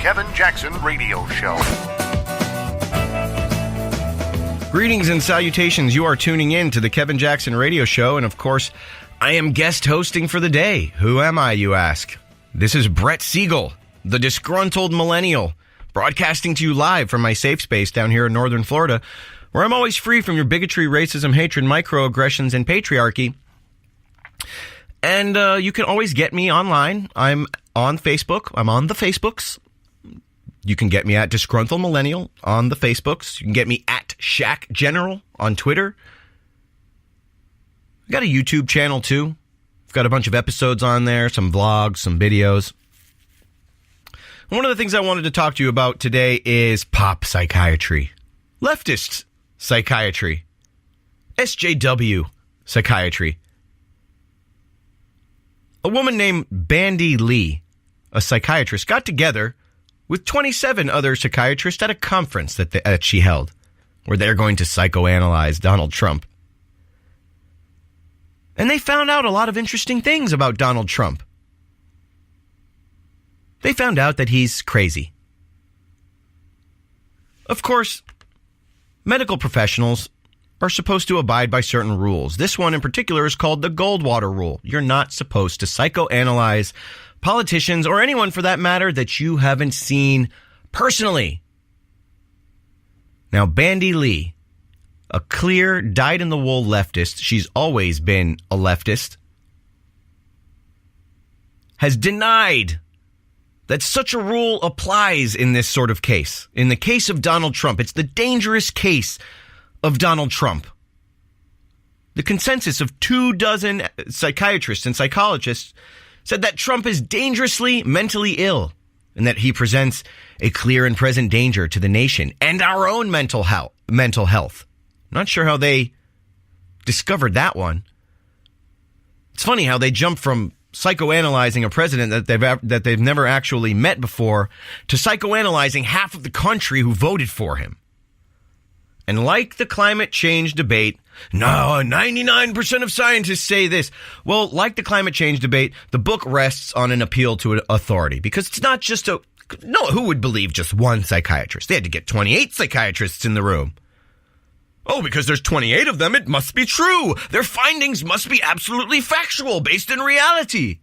Kevin Jackson Radio Show. Greetings and salutations. You are tuning in to the Kevin Jackson Radio Show, and of course, I am guest hosting for the day. Who am I, you ask? This is Brett Siegel, the Disgruntled Millennial, broadcasting to you live from my safe space down here in northern Florida, where I'm always free from your bigotry, racism, hatred, microaggressions, and patriarchy. And you can always get me online. I'm on Facebook. I'm on the Facebooks. You can get me at Disgruntled Millennial on the Facebooks. You can get me at Shaq General on Twitter. I've got a YouTube channel, too. I've got a bunch of episodes on there, some vlogs, some videos. One of the things I wanted to talk to you about today is pop psychiatry, leftist psychiatry, SJW psychiatry. A woman named Bandy Lee, a psychiatrist, got together with 27 other psychiatrists at a conference that she held, where they're going to psychoanalyze Donald Trump. And they found out a lot of interesting things about Donald Trump. They found out that he's crazy. Of course, medical professionals are supposed to abide by certain rules. This one in particular is called the Goldwater Rule. You're not supposed to psychoanalyze politicians, or anyone for that matter, that you haven't seen personally. Now, Bandy Lee, a clear, dyed-in-the-wool leftist, she's always been a leftist, has denied that such a rule applies in this sort of case. In the case of Donald Trump, it's the dangerous case of Donald Trump. The consensus of 24 psychiatrists and psychologists said that Trump is dangerously mentally ill and that he presents a clear and present danger to the nation and our own mental health. Not sure how they discovered that one. It's funny how they jump from psychoanalyzing a president that they've never actually met before to psychoanalyzing half of the country who voted for him. And like the climate change debate, no, 99% of scientists say this. Well, like the climate change debate, the book rests on an appeal to authority, because it's not just who would believe just one psychiatrist? They had to get 28 psychiatrists in the room. Oh, because there's 28 of them, it must be true. Their findings must be absolutely factual, based in reality.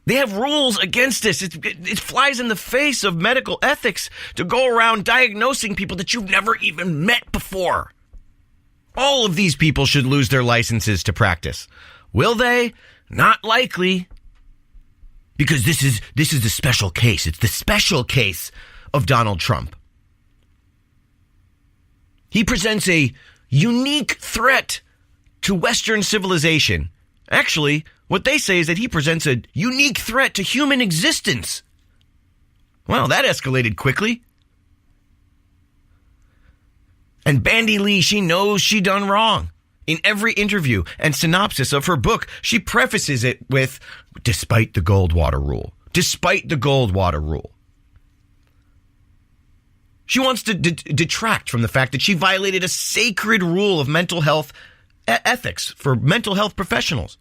They have rules against this. It flies in the face of medical ethics to go around diagnosing people that you've never even met before. All of these people should lose their licenses to practice. Will they? Not likely. Because this is the special case. It's the special case of Donald Trump. He presents a unique threat to Western civilization. Actually, what they say is that he presents a unique threat to human existence. Well, that escalated quickly. And Bandy Lee, she knows she done wrong. In every interview and synopsis of her book, she prefaces it with, despite the Goldwater Rule. Despite the Goldwater Rule. She wants to detract from the fact that she violated a sacred rule of mental health ethics for mental health professionals.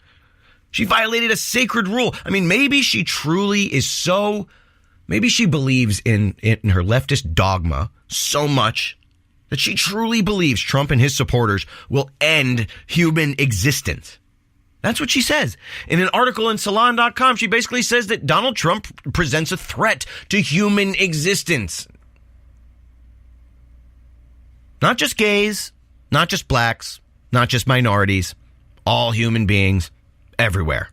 She violated a sacred rule. I mean, maybe she truly is maybe she believes in her leftist dogma so much that she truly believes Trump and his supporters will end human existence. That's what she says. In an article in Salon.com, she basically says that Donald Trump presents a threat to human existence. Not just gays, not just blacks, not just minorities, all human beings. Everywhere.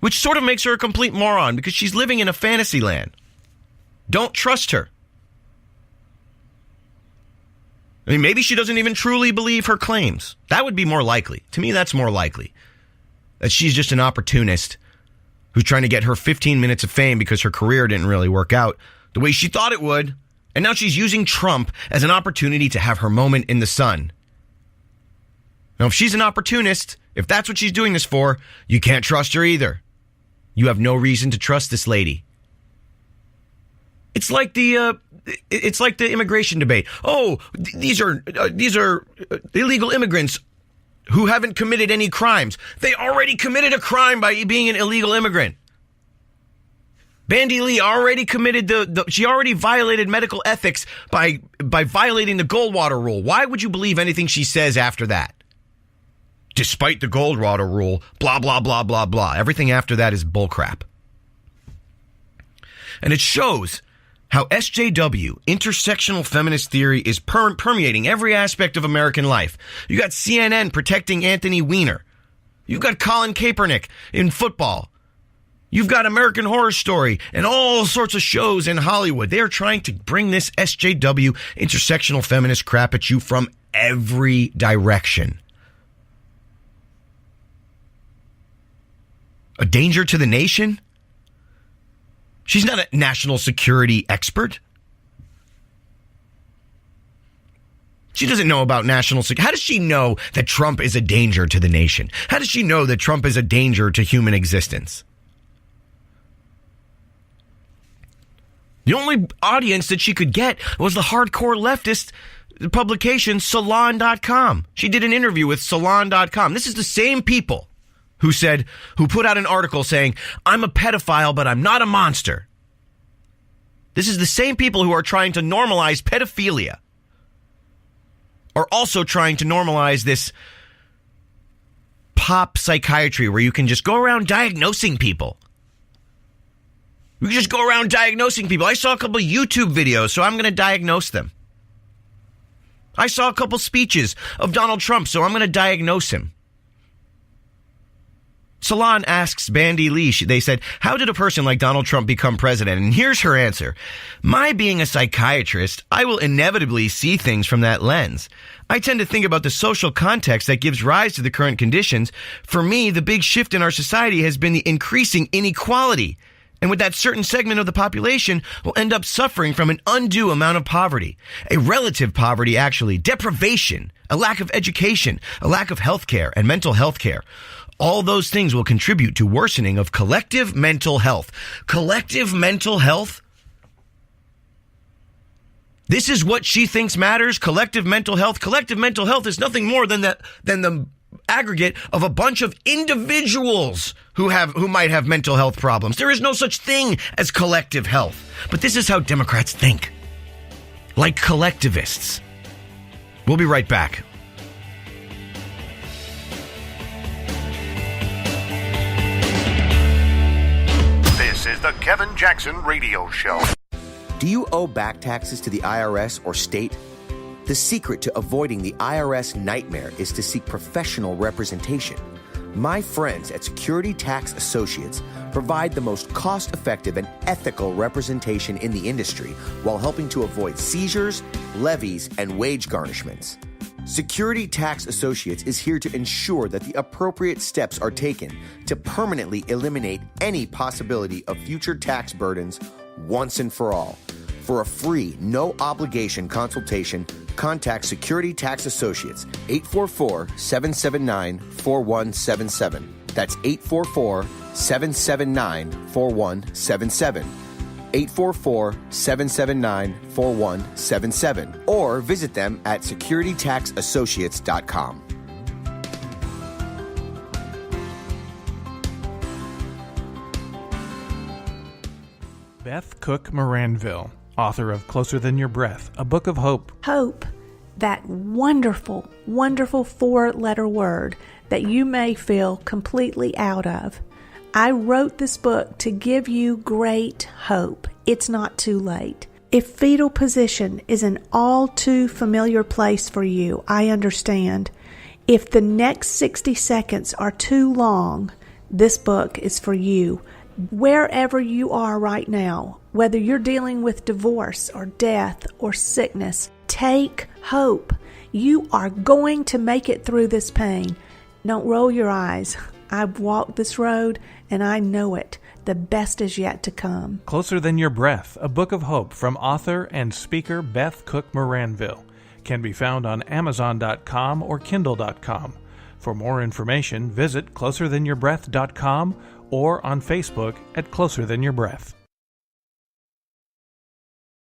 Which sort of makes her a complete moron because she's living in a fantasy land. Don't trust her. I mean, maybe she doesn't even truly believe her claims. That would be more likely. To me, that's more likely. That she's just an opportunist who's trying to get her 15 minutes of fame because her career didn't really work out the way she thought it would. And now she's using Trump as an opportunity to have her moment in the sun. Now, if she's an opportunist, if that's what she's doing this for, you can't trust her either. You have no reason to trust this lady. It's like the immigration debate. Oh, these are illegal immigrants who haven't committed any crimes. They already committed a crime by being an illegal immigrant. Bandy Lee already committed she already violated medical ethics by violating the Goldwater rule. Why would you believe anything she says after that? Despite the Goldwater rule, blah, blah, blah, blah, blah. Everything after that is bullcrap. And it shows how SJW, intersectional feminist theory, is permeating every aspect of American life. You got CNN protecting Anthony Weiner. You've got Colin Kaepernick in football. You've got American Horror Story and all sorts of shows in Hollywood. They're trying to bring this SJW, intersectional feminist crap at you from every direction. A danger to the nation? She's not a national security expert. She doesn't know about national security. How does she know that Trump is a danger to the nation? How does she know that Trump is a danger to human existence? The only audience that she could get was the hardcore leftist publication Salon.com. She did an interview with Salon.com. This is the same people who put out an article saying, I'm a pedophile, but I'm not a monster. This is the same people who are trying to normalize pedophilia, are also trying to normalize this pop psychiatry where you can just go around diagnosing people. You can just go around diagnosing people. I saw a couple of YouTube videos, so I'm going to diagnose them. I saw a couple speeches of Donald Trump, so I'm going to diagnose him. Salon asks Bandy Lee, they said, how did a person like Donald Trump become president? And here's her answer. My being a psychiatrist, I will inevitably see things from that lens. I tend to think about the social context that gives rise to the current conditions. For me, the big shift in our society has been the increasing inequality. And with that, certain segment of the population will end up suffering from an undue amount of poverty. A relative poverty, actually. Deprivation, a lack of education, a lack of health care and mental health care. All those things will contribute to worsening of collective mental health. Collective mental health? This is what she thinks matters? Collective mental health? Collective mental health is nothing more than the aggregate of a bunch of individuals who might have mental health problems. There is no such thing as collective health. But this is how Democrats think. Like collectivists. We'll be right back. This is the Kevin Jackson Radio Show. Do you owe back taxes to the IRS or state? The secret to avoiding the IRS nightmare is to seek professional representation. My friends at Security Tax Associates provide the most cost-effective and ethical representation in the industry while helping to avoid seizures, levies, and wage garnishments. Security Tax Associates is here to ensure that the appropriate steps are taken to permanently eliminate any possibility of future tax burdens once and for all. For a free, no-obligation consultation, contact Security Tax Associates, 844-779-4177. That's 844-779-4177. 844-779-4177. Or visit them at securitytaxassociates.com. Beth Cook Moranville, author of Closer Than Your Breath, a book of hope. Hope, that wonderful, wonderful four-letter word that you may feel completely out of. I wrote this book to give you great hope. It's not too late. If fetal position is an all too familiar place for you, I understand. If the next 60 seconds are too long, this book is for you. Wherever you are right now, whether you're dealing with divorce or death or sickness, take hope. You are going to make it through this pain. Don't roll your eyes. I've walked this road and I know it. The best is yet to come. Closer Than Your Breath, a book of hope from author and speaker Beth Cook Moranville, can be found on Amazon.com or Kindle.com. For more information, visit closerthanYourBreath.com or on Facebook at Closer Than Your Breath.